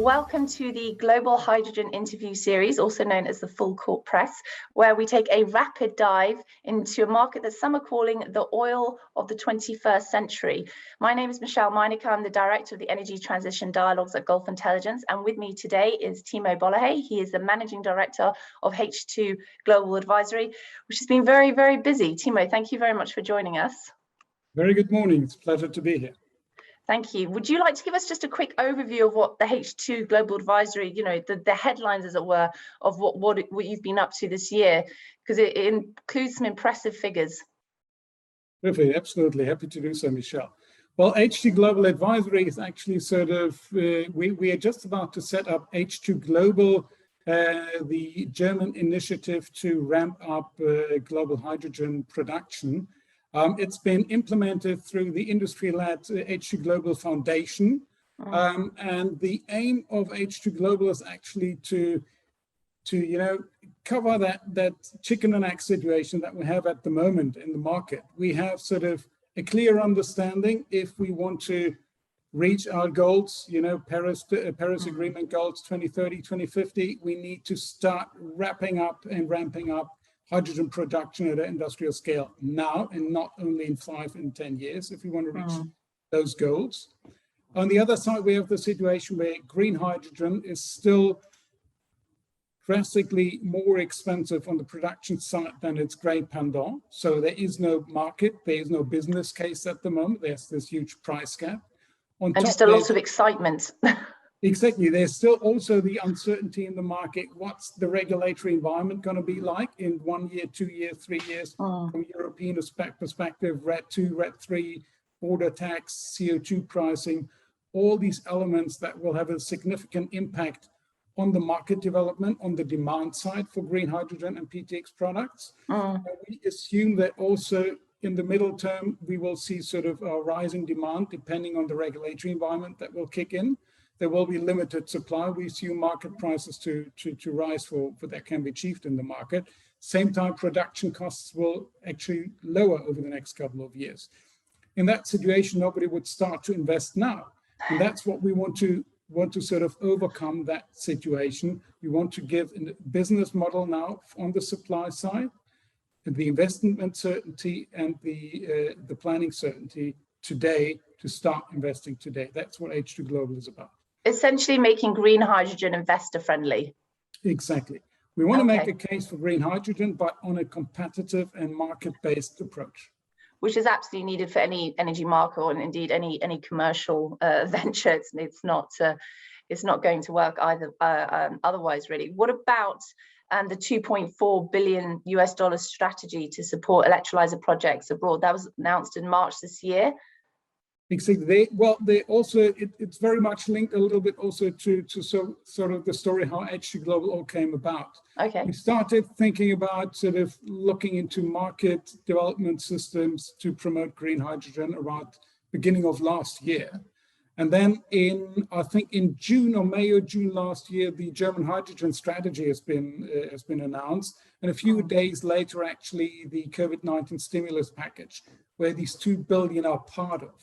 Welcome to the Global Hydrogen Interview Series, also known as the Full Court Press, where we take a rapid dive into a market that some are calling the oil of the 21st century. My name is Michelle Meinecke. I'm the Director of the Energy Transition Dialogues at Gulf Intelligence, and with me today is Timo Bollehey. He is the Managing Director of H2 Global Advisory, which has been very, very busy. Timo, thank you very much for joining us. Very good morning. It's a pleasure to be here. Thank you. Would you like to give us just a quick overview of what the H2 Global Advisory, the headlines, as it were, of what you've been up to this year? Because it includes some impressive figures. Perfect. Absolutely. Happy to do so, Michelle. Well, H2 Global Advisory is actually sort of, we are just about to set up H2 Global, the German initiative to ramp up global hydrogen production. It's been implemented through the industry-led H2 Global Foundation. And the aim of H2 Global is actually to cover that chicken and egg situation that we have at the moment in the market. We have sort of a clear understanding if we want to reach our goals, Paris Agreement goals 2030, 2050, we need to start wrapping up and ramping up hydrogen production at an industrial scale now, and not only in 5 and 10 years if we want to reach those goals. On the other side, we have the situation where green hydrogen is still drastically more expensive on the production side than its grey pendant. So there is no market, there is no business case at the moment. There's this huge price gap. And just a lot of excitement. Exactly. There's still also the uncertainty in the market. What's the regulatory environment going to be like in 1 year, 2 years, 3 years from a European perspective, RED 2, RED 3, border tax, CO2 pricing, all these elements that will have a significant impact on the market development, on the demand side for green hydrogen and PTX products. We assume that also in the middle term, we will see sort of a rising demand depending on the regulatory environment that will kick in. There will be limited supply. We assume market prices to rise for that can be achieved in the market. Same time, production costs will actually lower over the next couple of years. In that situation, nobody would start to invest now. And that's what we want to sort of overcome that situation. We want to give a business model now on the supply side, and the investment certainty and the planning certainty today to start investing today. That's what H2 Global is about. Essentially making green hydrogen investor friendly. Exactly. We want to make a case for green hydrogen, but on a competitive and market-based approach. Which is absolutely needed for any energy market, or indeed any commercial venture. It's not going to work either otherwise, really. What about the $2.4 billion US strategy to support electrolyzer projects abroad? That was announced in March this year. Exactly. It's very much linked a little bit also to sort of the story how H2 Global all came about. Okay. We started thinking about sort of looking into market development systems to promote green hydrogen around beginning of last year. And then I think in June or May or June last year, the German hydrogen strategy has been announced. And a few days later, actually, the COVID-19 stimulus package, where these 2 billion are part of.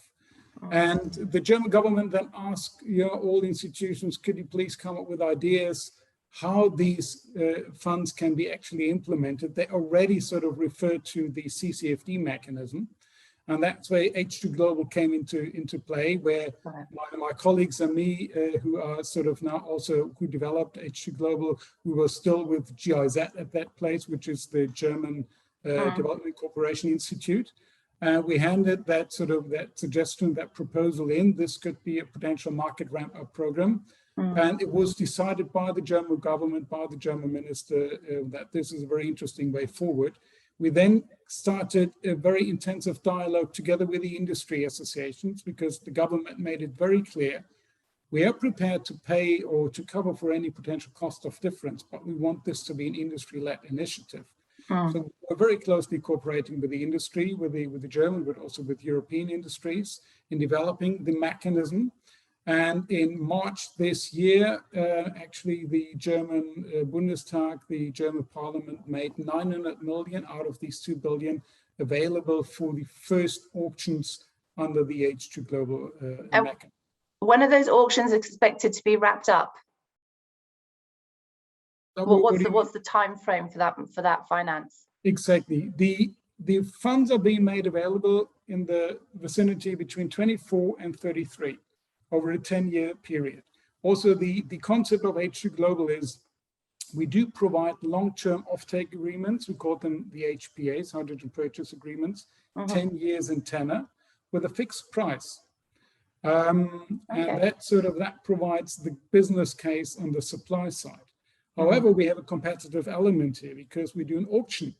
And the German government then asked all institutions, could you please come up with ideas how these funds can be actually implemented? They already sort of referred to the CCFD mechanism. And that's where H2 Global came into play, where my colleagues and me, who are sort of now also, who developed H2 Global, we were still with GIZ at that place, which is the German Development Cooperation Institute. We handed that suggestion, that proposal in. This could be a potential market ramp-up program. And it was decided by the German government, by the German minister, that this is a very interesting way forward. We then started a very intensive dialogue together with the industry associations, because the government made it very clear, we are prepared to pay or to cover for any potential cost of difference, but we want this to be an industry-led initiative. So we're very closely cooperating with the industry, with the German, but also with European industries in developing the mechanism. And in March this year, actually the German Bundestag, the German Parliament, made 900 million out of these 2 billion available for the first auctions under the H2 Global mechanism. When are those auctions expected to be wrapped up? What's the time frame for that finance? Exactly. The funds are being made available in the vicinity between 24 and 33 over a 10-year period. Also, the concept of H2 Global is we do provide long-term offtake agreements. We call them the HPAs, hydrogen purchase agreements, 10 years in tenor with a fixed price. And that provides the business case on the supply side. However, we have a competitive element here because we do an auction.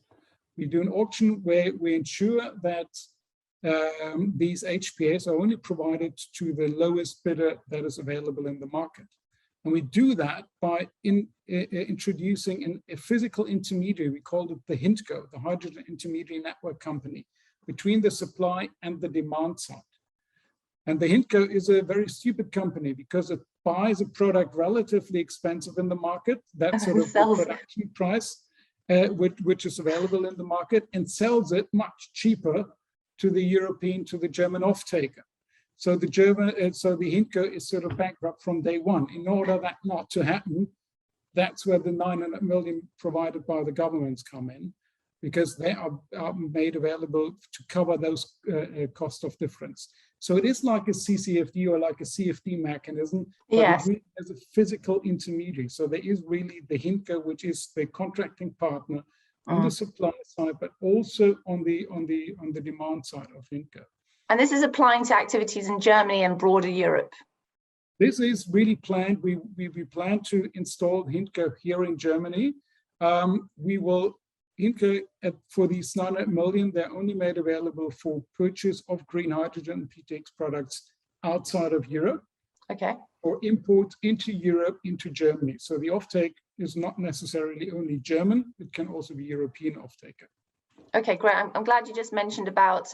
We do an auction where we ensure that these HPAs are only provided to the lowest bidder that is available in the market. And we do that by introducing a physical intermediary. We call it the HINTCO, the Hydrogen Intermediary Network Company, between the supply and the demand side. And the HINTCO is a very stupid company because it buys a product relatively expensive in the market, that's sort of the production price, which is available in the market, and sells it much cheaper to the German off-taker. So the HINTCO is sort of bankrupt from day one. In order that not to happen, that's where the 900 million provided by the governments come in, because they are made available to cover those cost of difference. So it is like a CCFD or like a CFD mechanism, but it really has a physical intermediary. So there is really the HINTCO, which is the contracting partner on the supply side, but also on the demand side of HINTCO. And this is applying to activities in Germany and broader Europe. This is really planned. We plan to install HINTCO here in Germany. HINTCO, for these 900 million, they're only made available for purchase of green hydrogen and PTX products outside of Europe. Okay. Or import into Europe, into Germany. So the offtake is not necessarily only German, it can also be European offtaker. Okay, great. I'm glad you just mentioned about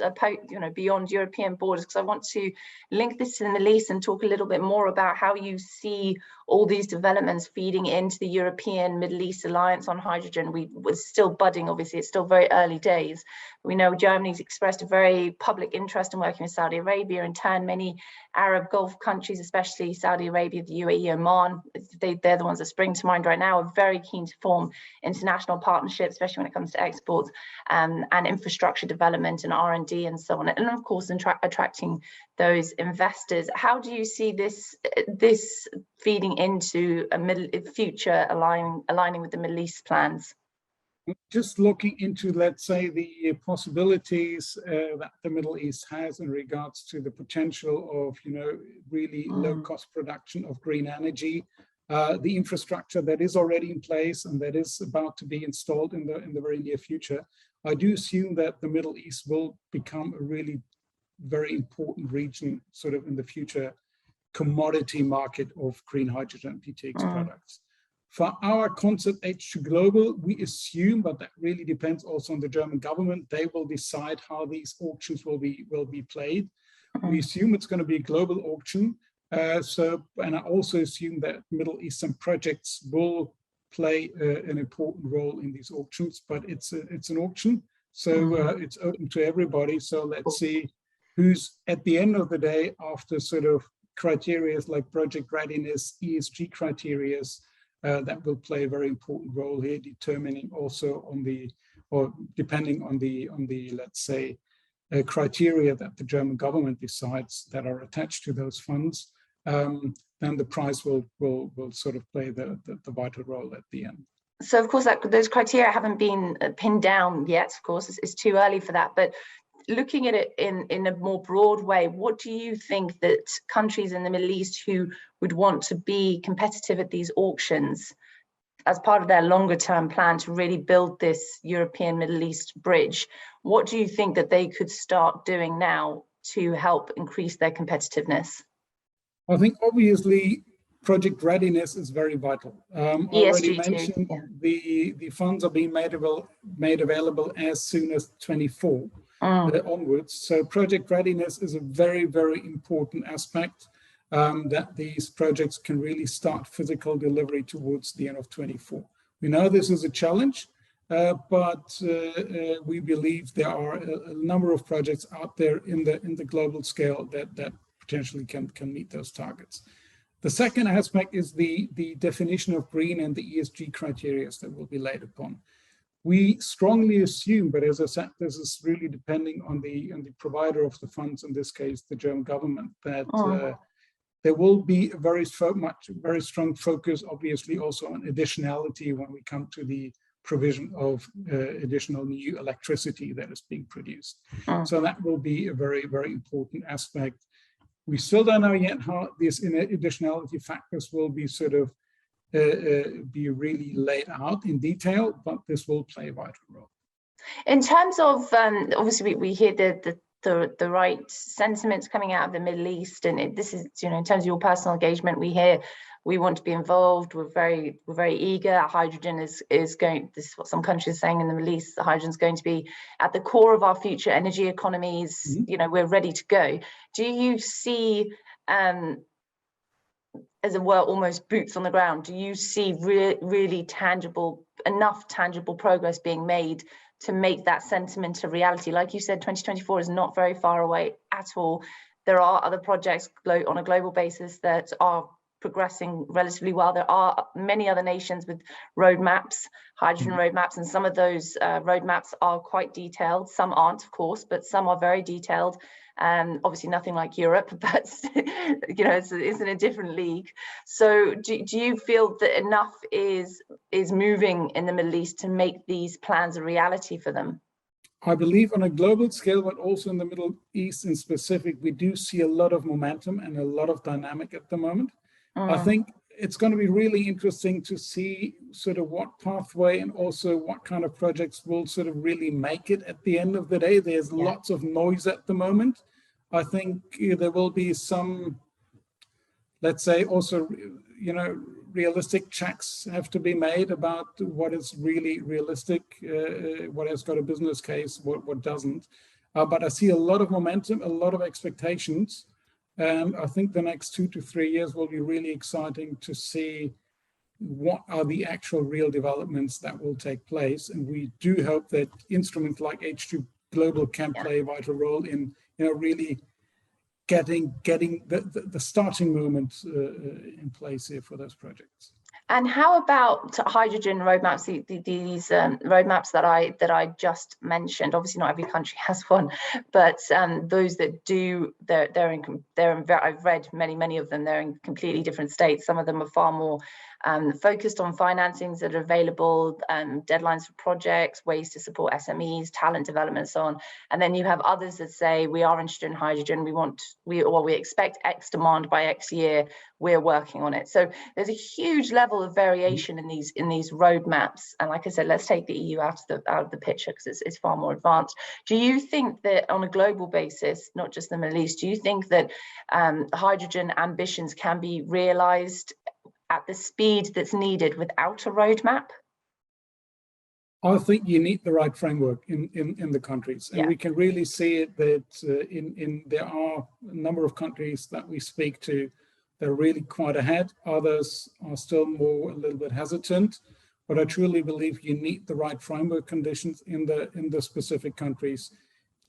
beyond European borders, because I want to link this to the Middle East and talk a little bit more about how you see all these developments feeding into the European Middle East Alliance on hydrogen. We're still budding, obviously, it's still very early days. We know Germany's expressed a very public interest in working with Saudi Arabia. In turn, many Arab Gulf countries, especially Saudi Arabia, the UAE, Oman, they're the ones that spring to mind right now, are very keen to form international partnerships, especially when it comes to exports. And infrastructure development and R&D and so on, and of course attracting those investors. How do you see this feeding into a future aligning with the Middle East plans? Just looking into, let's say, the possibilities that the Middle East has in regards to the potential of, really low-cost production of green energy, the infrastructure that is already in place and that is about to be installed in the very near future. I do assume that the Middle East will become a really very important region, sort of in the future commodity market of green hydrogen PTX products. For our concept H2 Global, we assume, but that really depends also on the German government, they will decide how these auctions will be played. We assume it's going to be a global auction. And I also assume that Middle Eastern projects will play an important role in these auctions, but it's an auction, so it's open to everybody. So let's see who's at the end of the day, after sort of criteria like project readiness, ESG criteria, that will play a very important role here, determining also depending on the let's say criteria that the German government decides that are attached to those funds. Then the price will sort of play the vital role at the end. So of course those criteria haven't been pinned down yet, of course, it's too early for that, but looking at it in a more broad way, what do you think that countries in the Middle East who would want to be competitive at these auctions as part of their longer term plan to really build this European Middle East bridge, what do you think that they could start doing now to help increase their competitiveness? I think obviously project readiness is very vital. I already mentioned the funds are being made available as soon as 24 onwards. So project readiness is a very, very important aspect that these projects can really start physical delivery towards the end of 24. We know this is a challenge, but we believe there are a number of projects out there in the global scale that potentially can meet those targets. The second aspect is the definition of green and the ESG criteria that will be laid upon. We strongly assume, but as I said, this is really depending on the provider of the funds, in this case, the German government, that there will be a very strong focus, obviously, also on additionality when we come to the provision of additional new electricity that is being produced. So that will be a very, very important aspect. We still don't know yet how these additionality factors will be sort of be really laid out in detail, but this will play a vital role. In terms of, obviously we hear the right sentiments coming out of the Middle East, and this is, you know, in terms of your personal engagement, we hear we want to be involved. We're very eager. Hydrogen is going. This is what some countries are saying in the Middle East. The hydrogen is going to be at the core of our future energy economies. You know, we're ready to go. Do you see, as it were, almost boots on the ground? Do you see really tangible progress being made to make that sentiment a reality? Like you said, 2024 is not very far away at all. There are other projects on a global basis that are progressing relatively well. There are many other nations with roadmaps, hydrogen roadmaps, and some of those roadmaps are quite detailed. Some aren't, of course, but some are very detailed. Obviously nothing like Europe, but you know, it's in a different league. So do you feel that enough is moving in the Middle East to make these plans a reality for them? I believe on a global scale, but also in the Middle East in specific, we do see a lot of momentum and a lot of dynamic at the moment. I think it's going to be really interesting to see sort of what pathway and also what kind of projects will sort of really make it at the end of the day. There's lots of noise at the moment. I think there will be some, let's say, also, you know, realistic checks have to be made about what is really realistic, what has got a business case, what doesn't. But I see a lot of momentum, a lot of expectations. And I think the next 2 to 3 years will be really exciting to see what are the actual real developments that will take place. And we do hope that instruments like H2 Global can play a vital role in, you know, really getting the starting moment in place here for those projects. And how about hydrogen roadmaps? These roadmaps that I just mentioned. Obviously, not every country has one, but those that do, I've read many of them. They're in completely different states. Some of them are far more focused on financings that are available, deadlines for projects, ways to support SMEs, talent development, and so on. And then you have others that say we are interested in hydrogen. We expect X demand by X year. We're working on it. So there's a huge level of variation in these roadmaps. And like I said, let's take the EU out of the picture because it's far more advanced. Do you think that on a global basis, not just the Middle East, do you think that hydrogen ambitions can be realized at the speed that's needed without a roadmap? I think you need the right framework in the countries. And we can really see it that there are a number of countries that we speak to that are really quite ahead. Others are still a little bit hesitant. But I truly believe you need the right framework conditions in the specific countries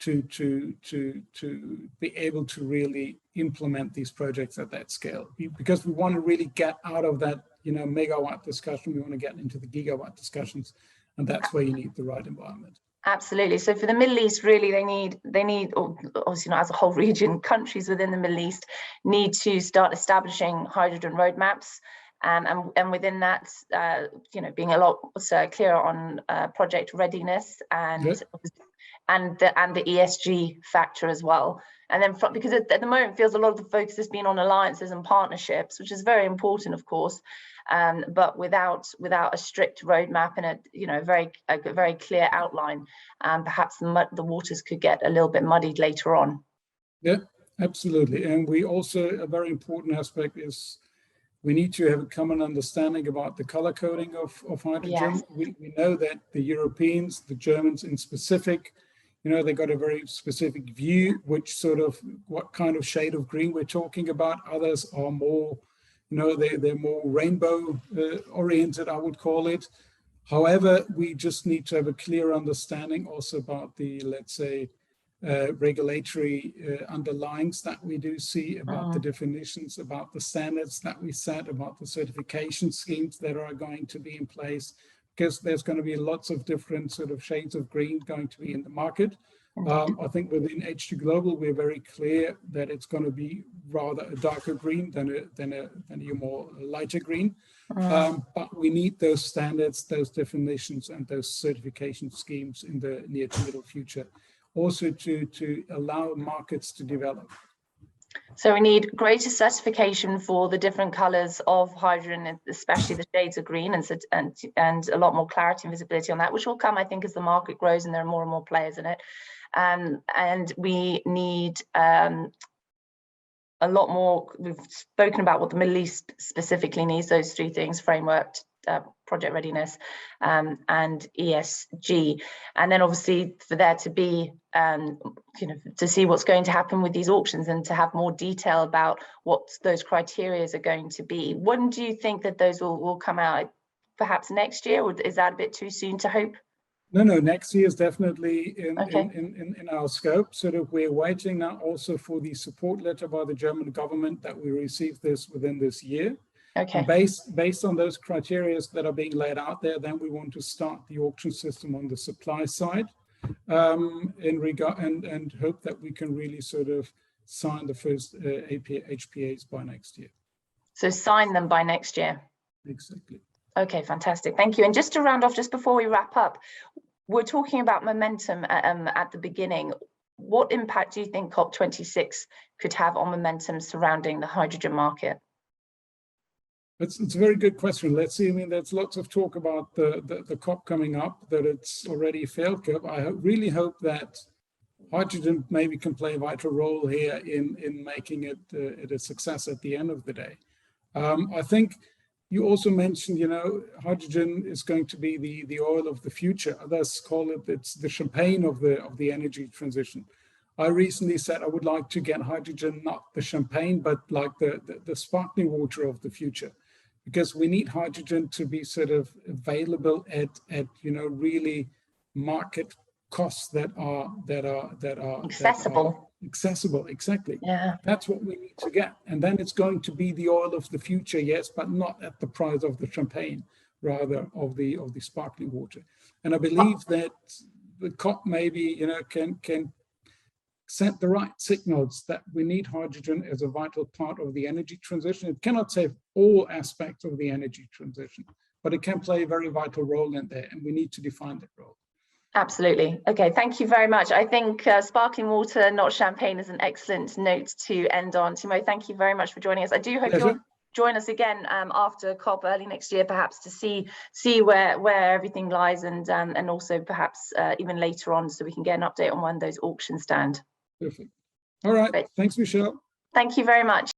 to be able to really implement these projects at that scale, because we want to really get out of that, you know, megawatt discussion. We want to get into the gigawatt discussions, and that's where you need the right environment. Absolutely. So for the Middle East, really, they need, obviously not as a whole region, countries within the Middle East need to start establishing hydrogen roadmaps. And within that, you know, being a lot clearer on project readiness and the ESG factor as well. And then because at the moment it feels a lot of the focus has been on alliances and partnerships, which is very important, of course, but without a strict roadmap and a very clear outline, perhaps the waters could get a little bit muddied later on. Yeah, absolutely. And we also, a very important aspect is we need to have a common understanding about the color coding of hydrogen. Yes. We know that the Europeans, the Germans in specific, you know, they got a very specific view, what kind of shade of green we're talking about. Others are more, you know, they're more rainbow oriented, I would call it. However, we just need to have a clear understanding also about the, let's say, regulatory underlyings that we do see, about the definitions, about the standards that we set, about the certification schemes that are going to be in place, because there's going to be lots of different sort of shades of green going to be in the market. I think within H2 Global, we're very clear that it's going to be rather a darker green than a more lighter green. But we need those standards, those definitions, and those certification schemes in the near to middle future, also to allow markets to develop. So we need greater certification for the different colors of hydrogen, especially the shades of green, and a lot more clarity and visibility on that, which will come, I think, as the market grows and there are more and more players in it. And we need a lot more. We've spoken about what the Middle East specifically needs, those three things: framework, project readiness, and ESG. And then obviously for there to be, to see what's going to happen with these auctions and to have more detail about what those criteria are going to be. When do you think that those will come out? Perhaps next year, or is that a bit too soon to hope? No, next year is definitely in our scope. Sort of, we're waiting now also for the support letter by the German government that we receive this within this year. Okay. Based on those criteria that are being laid out there, then we want to start the auction system on the supply side, in regard, and hope that we can really sort of sign the first HPAs by next year. So sign them by next year. Exactly. Okay, fantastic. Thank you. And just to round off, just before we wrap up, we're talking about momentum at the beginning. What impact do you think COP26 could have on momentum surrounding the hydrogen market? It's a very good question. Let's see. I mean, there's lots of talk about the COP coming up, that it's already a failed COP. I really hope that hydrogen maybe can play a vital role here in making it a success at the end of the day. I think you also mentioned, hydrogen is going to be the oil of the future. Others call it's the champagne of the energy transition. I recently said I would like to get hydrogen, not the champagne, but like the sparkling water of the future, because we need hydrogen to be sort of available at really market costs that are accessible. Exactly. Yeah. That's what we need to get. And then it's going to be the oil of the future, yes, but not at the price of the champagne, rather of the sparkling water. And I believe that the COP maybe, can send the right signals that we need hydrogen as a vital part of the energy transition. It cannot save all aspects of the energy transition, but it can play a very vital role in there, and we need to define that role. Absolutely. Okay, thank you very much. I think sparkling water, not champagne, is an excellent note to end on. Timo, thank you very much for joining us. I do hope you'll join us again after COP early next year, perhaps to see where everything lies, and also perhaps even later on, so we can get an update on when those auctions stand. Perfect. All right. Great. Thanks, Michelle. Thank you very much.